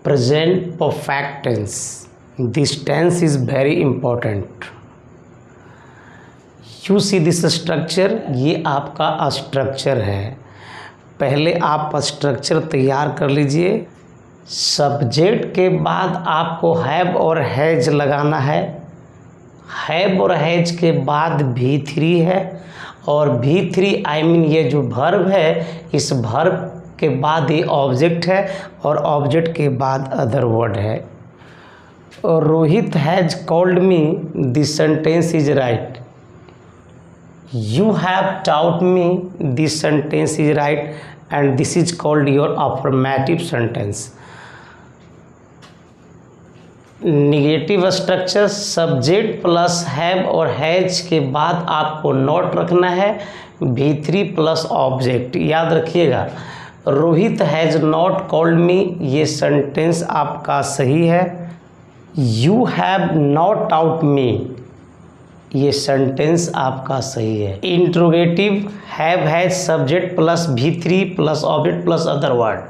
present perfect tense. This tense is very important. You see this structure, ये आपका structure है। पहले आप स्ट्रक्चर तैयार कर लीजिए। सब्जेक्ट के बाद आपको हैव और हैज लगाना है। हैव और हैज के बाद V3 है और V3 आई मीन ये जो वर्ब है, इस वर्ब के बाद ये ऑब्जेक्ट है और ऑब्जेक्ट के बाद अदर वर्ड है। और Rohit has called me, this sentence is right. You have taut me, this sentence is right and this is called your affirmative sentence. Negative structure, subject plus have और has के बाद आपको not रखना है, V3 plus object. याद रखिएगा, Rohit has not called me, ये sentence आपका सही है। यू हैव नॉट आउट मी, ये सेंटेंस आपका सही है। Interrogative, have has subject plus V3 plus object plus other word.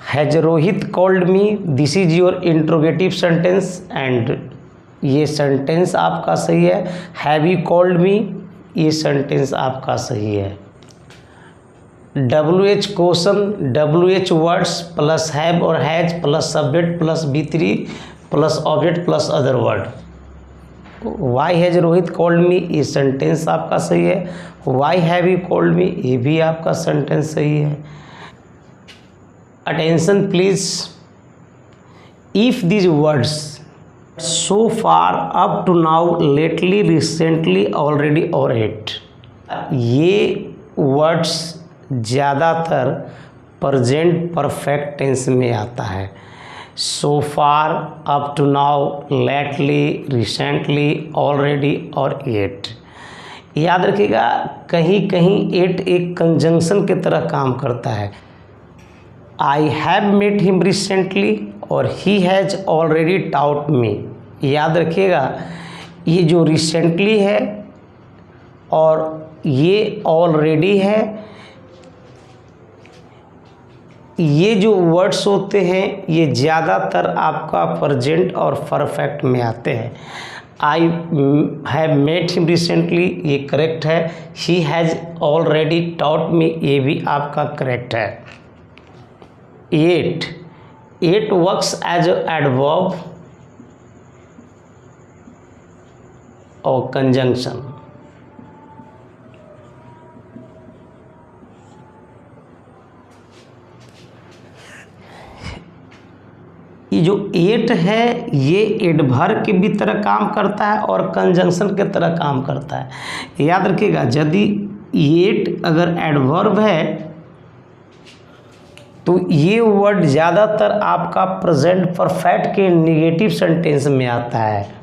Has Rohit called me, this is your interrogative sentence and ये सेंटेंस आपका सही है। हैव यू कॉल्ड मी, ये सेंटेंस आपका सही है। WH question, WH words plus have और has plus subject plus V3 plus object plus other word. Why has Rohit called me, ये सेंटेंस आपका सही है। Why have you called me, ये भी आपका सेंटेंस सही है। Attention please, if these words so far, up to now, lately, recently, already और एट, ये वर्ड्स ज़्यादातर प्रेजेंट परफेक्ट टेंस में आता है। So far, up to now, lately, recently, already और एट। याद रखिएगा, कहीं कहीं एट एक कंजंक्शन की तरह काम करता है। I have met him recently और he has already taught me. याद रखिएगा, ये जो रिसेंटली है और ये ऑलरेडी है, ये जो वर्ड्स होते हैं ये ज़्यादातर आपका प्रेजेंट और परफेक्ट में आते हैं। I have met him recently, ये करेक्ट है। He has already taught me, ये भी आपका करेक्ट है। एट वर्क्स एज एडवर्ब और कंजंक्शन। ये जो एट है ये एडवर्ब के भी तरह काम करता है और कंजंक्शन के तरह काम करता है। याद रखिएगा, यदि एट अगर एडवर्ब है तो ये वर्ड ज़्यादातर आपका प्रेजेंट परफेक्ट के निगेटिव सेंटेंस में आता है।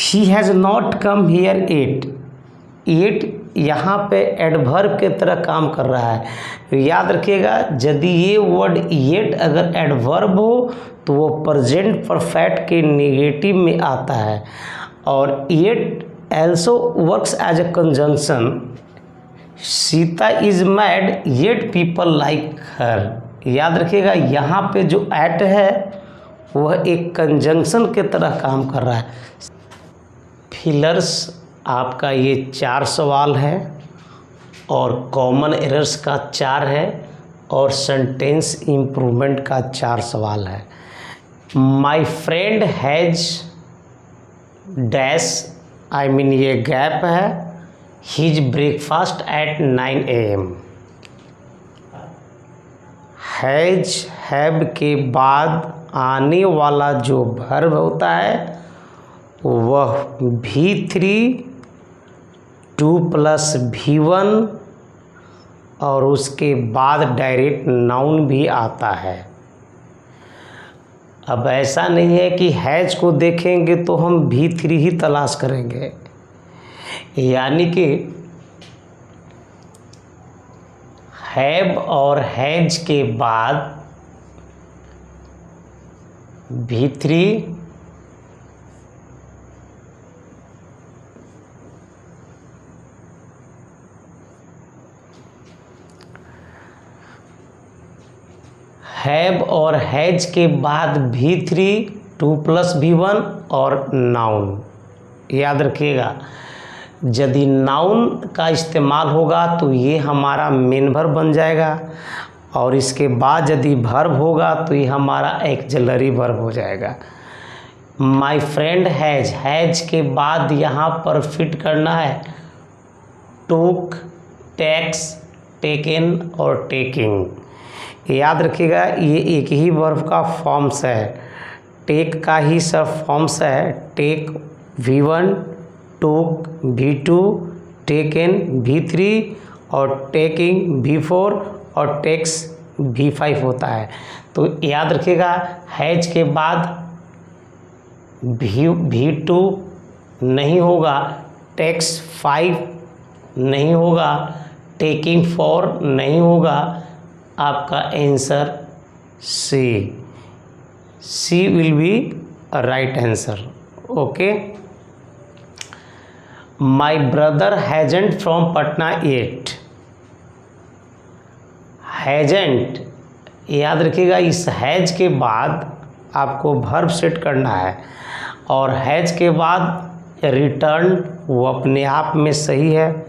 She has not come here yet, यहाँ पे एडवर्ब के तरह काम कर रहा है। याद रखिएगा, यदि ये वर्ड येट अगर एडवर्ब हो तो वो प्रेजेंट परफेक्ट के नेगेटिव में आता है। और yet also works as a conjunction. Sita is mad yet people like her. याद रखिएगा, यहाँ पे जो एट है वह एक कंजंक्शन के तरह काम कर रहा है। फिलर्स आपका ये 4 सवाल है और कॉमन एरर्स का 4 है और सेंटेंस इम्प्रूवमेंट का 4 सवाल है। My friend has dash, I mean ये गैप है, his breakfast at 9 AM। Has have के बाद आने वाला जो वर्ब होता है वह V3 2 + V1 और उसके बाद डायरेक्ट नाउन भी आता है। अब ऐसा नहीं है कि हैज को देखेंगे तो हम V3 ही तलाश करेंगे, यानी कि हैव और हैज के बाद V3 हैव और हैज के बाद V3 2 + V1 और नाउन। याद रखिएगा, यदि नाउन का इस्तेमाल होगा तो ये हमारा मेन वर्ब बन जाएगा, और इसके बाद यदि वर्ब होगा तो ये हमारा एक्सिलरी वर्ब हो जाएगा। माई फ्रेंड हैज के बाद यहाँ पर फिट करना है टूक, टेक्स, टेकन और टेकिंग। याद रखिएगा, ये एक ही वर्ब का फॉर्म्स है, टेक का ही सब फॉर्म्स है। टेक V1, टूक V2, टेकन V3 और टेकिंग V4 और टेक्स V5 होता है। तो याद रखिएगा, हैज के बाद V2 नहीं होगा, टेक्स 5 नहीं होगा, टेकिंग 4 नहीं होगा, आपका answer C will be right answer. Okay. My brother hasn't from Patna yet. Hasn't, याद रखिएगा, इस हैज के बाद आपको वर्ब सेट करना है, और हैज के बाद रिटर्न वो अपने आप में सही है।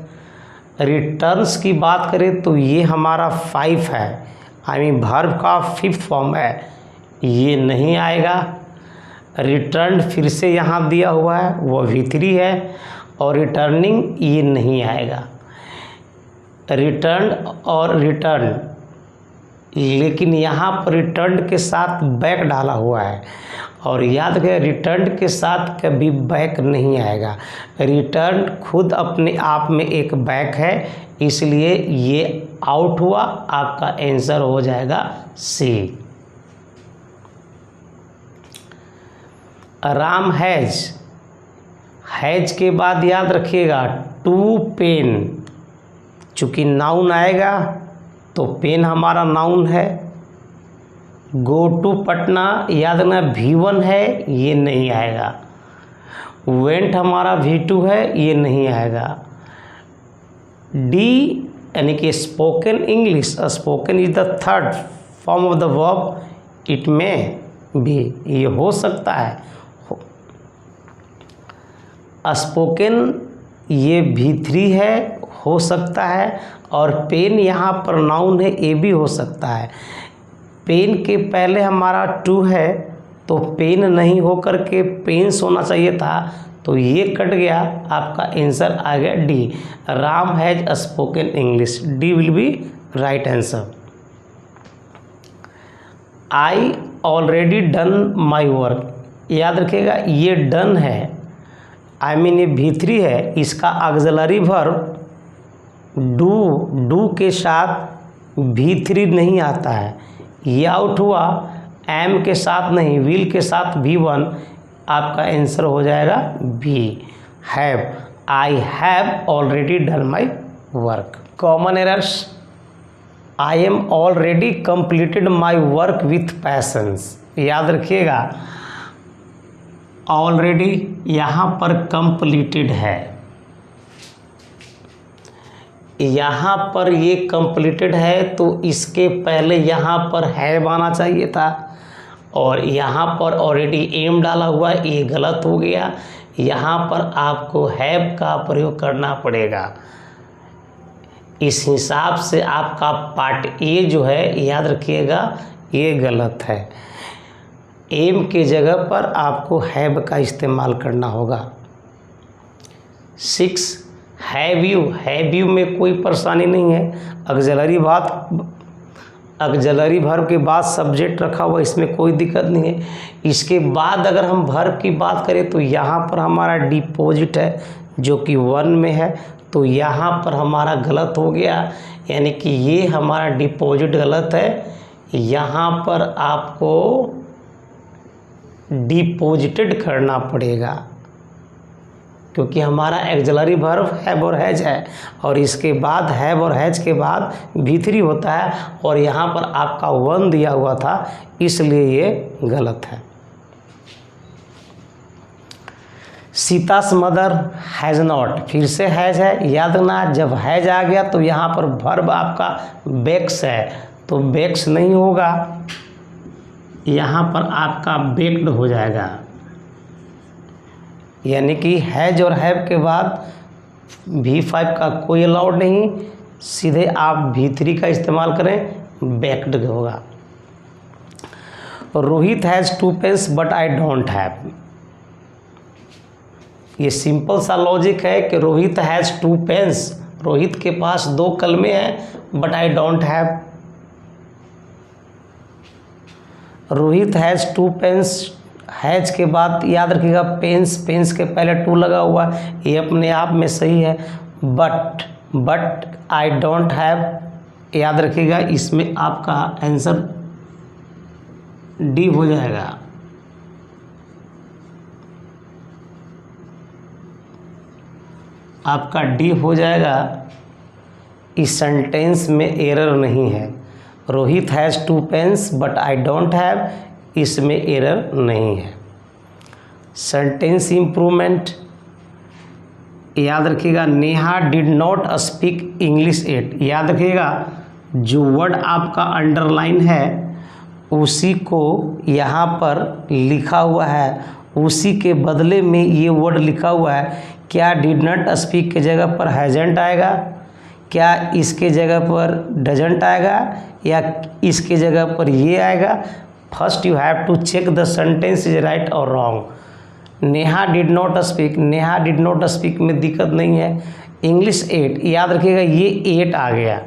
रिटर्न्स की बात करें तो ये हमारा 5 है, वर्ब का 5th फॉर्म है, ये नहीं आएगा। रिटर्न फिर से यहाँ दिया हुआ है, वो V3 है, और रिटर्निंग ये नहीं आएगा। रिटर्न और रिटर्न, लेकिन यहाँ पर रिटर्न के साथ बैक डाला हुआ है, और याद रखें रिटर्न के साथ कभी बैक नहीं आएगा। रिटर्न खुद अपने आप में एक बैक है, इसलिए ये आउट हुआ, आपका आंसर हो जाएगा C। राम हैज के बाद याद रखिएगा टू पेन, चूँकि नाउन आएगा तो पेन हमारा नाउन है। गो टू पटना, याद रखना V1 है, ये नहीं आएगा। वेंट हमारा V2 है, ये नहीं आएगा। डी यानी कि spoken English, spoken is the 3rd form of the verb, it में भी, ये हो सकता है। स्पोकन ये V3 है, हो सकता है, और पेन यहाँ पर नाउन है, ये भी हो सकता है। पेन के पहले हमारा टू है, तो पेन नहीं होकर के पेन्स होना चाहिए था, तो ये कट गया, आपका आंसर आ गया D. Ram has spoken English, D will be right answer. I already done my work, याद रखिएगा ये डन है, ये V3 है, इसका ऑक्सिलरी वर्ब डू के साथ V3 नहीं आता है, ये आउट हुआ। एम के साथ नहीं, विल के साथ V1, आपका आंसर हो जाएगा B, have. I have already done my work. Common errors, I am already completed my work with patience, याद रखिएगा ऑलरेडी यहाँ पर कंप्लीटेड है, यहाँ पर ये कंप्लीटेड है, तो इसके पहले यहाँ पर हैव आना चाहिए था, और यहाँ पर ऑलरेडी एम डाला हुआ है, ये गलत हो गया। यहाँ पर आपको हैव का प्रयोग करना पड़ेगा। इस हिसाब से आपका पार्ट ए जो है, याद रखिएगा ये गलत है। एम के जगह पर आपको हैव का इस्तेमाल करना होगा। 6 हैव यू में कोई परेशानी नहीं है, ऑक्सिलरी वर्ब के बाद सब्जेक्ट रखा हुआ, इसमें कोई दिक्कत नहीं है। इसके बाद अगर हम वर्ब की बात करें तो यहाँ पर हमारा डिपोजिट है जो कि 1 में है, तो यहाँ पर हमारा गलत हो गया, यानी कि ये हमारा डिपोजिट गलत है। यहाँ पर आपको डिपोजिटेड करना पड़ेगा, क्योंकि हमारा एक्सिलरी वर्ब हैव और हैज है, और इसके बाद हैव और हैज के बाद V3 होता है, और यहाँ पर आपका 1 दिया हुआ था, इसलिए ये गलत है। सीता's मदर हैज़ नॉट, फिर से हैज है, याद रखना जब हैज आ गया तो यहाँ पर वर्ब आपका बेक्स है, तो बेक्स नहीं होगा। यहाँ पर आपका बेक्ड हो जाएगा, यानी कि हैज और हैव के बाद V5 का कोई अलाउड नहीं, सीधे आप V3 का इस्तेमाल करें, बेक्ड होगा। Rohit has 2 pens but I don't have. ये सिंपल सा लॉजिक है कि रोहित हैज़ 2 पेन्स, रोहित के पास 2 कलमे हैं, but I don't have. Rohit has 2 pens, has के बाद याद रखिएगा पेन्स, पेन्स के पहले 2 लगा हुआ, ये अपने आप में सही है। बट आई डोंट हैव, याद रखिएगा इसमें आपका आंसर डी हो जाएगा। आपका डी हो जाएगा। इस सेंटेंस में एरर नहीं है। Rohit has 2 pens but I don't have, इसमें एरर नहीं है। सेंटेंस इम्प्रूवमेंट, याद रखिएगा Neha did not speak English yet. याद रखिएगा जो वर्ड आपका अंडरलाइन है उसी को यहाँ पर लिखा हुआ है, उसी के बदले में ये वर्ड लिखा हुआ है। क्या डिड नॉट स्पीक के जगह पर हैजेंट आएगा, क्या इसके जगह पर डजंट आएगा, या इसके जगह पर ये आएगा? First you have to check the sentence is right और wrong. Neha did not speak, Neha did not speak में दिक्कत नहीं है। इंग्लिश 8, याद रखिएगा ये 8 आ गया।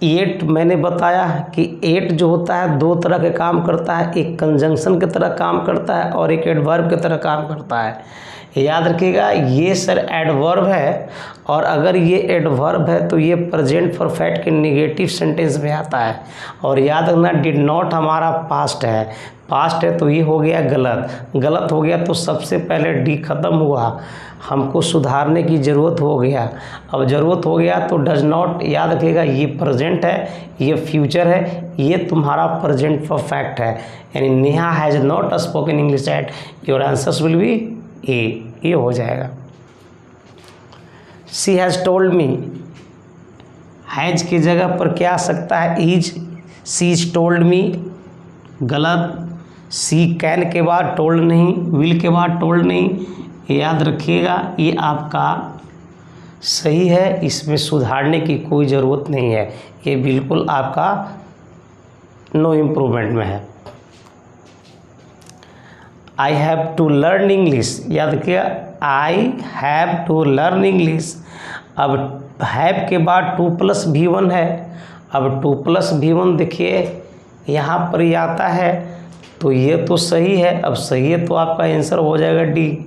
8 मैंने बताया कि 8 जो होता है 2 तरह के काम करता है, एक कंजंक्शन की तरह काम करता है और एक एडवर्ब की तरह काम करता है। याद रखिएगा ये सर एडवर्ब है, और अगर ये एडवर्ब है तो ये प्रेजेंट परफेक्ट के नेगेटिव सेंटेंस में आता है। और याद रखना डिड नॉट हमारा पास्ट है, पास्ट है तो ये हो गया गलत, गलत हो गया तो सबसे पहले डी खत्म हुआ, हमको सुधारने की ज़रूरत हो गया। अब ज़रूरत हो गया तो डज नॉट, याद रखिएगा ये प्रेजेंट है, ये फ्यूचर है, ये तुम्हारा प्रेजेंट परफेक्ट है। यानी Neha has not spoken English yet, your answers will be A, ये हो जाएगा। She has told me, has की जगह पर क्या आ सकता है? Is, she is told me, गलत। सी कैन के बाद टोल्ड नहीं, विल के बाद टोल्ड नहीं, याद रखिएगा ये आपका सही है, इसमें सुधारने की कोई ज़रूरत नहीं है, ये बिल्कुल आपका नो इम्प्रूवमेंट में है। I have to learn English, याद रखिएगा I have to learn English. अब हैव के बाद 2+V1 है, अब 2+V1 देखिए यहाँ पर ही आता है, तो ये तो सही है। अब सही है तो आपका आंसर हो जाएगा डी।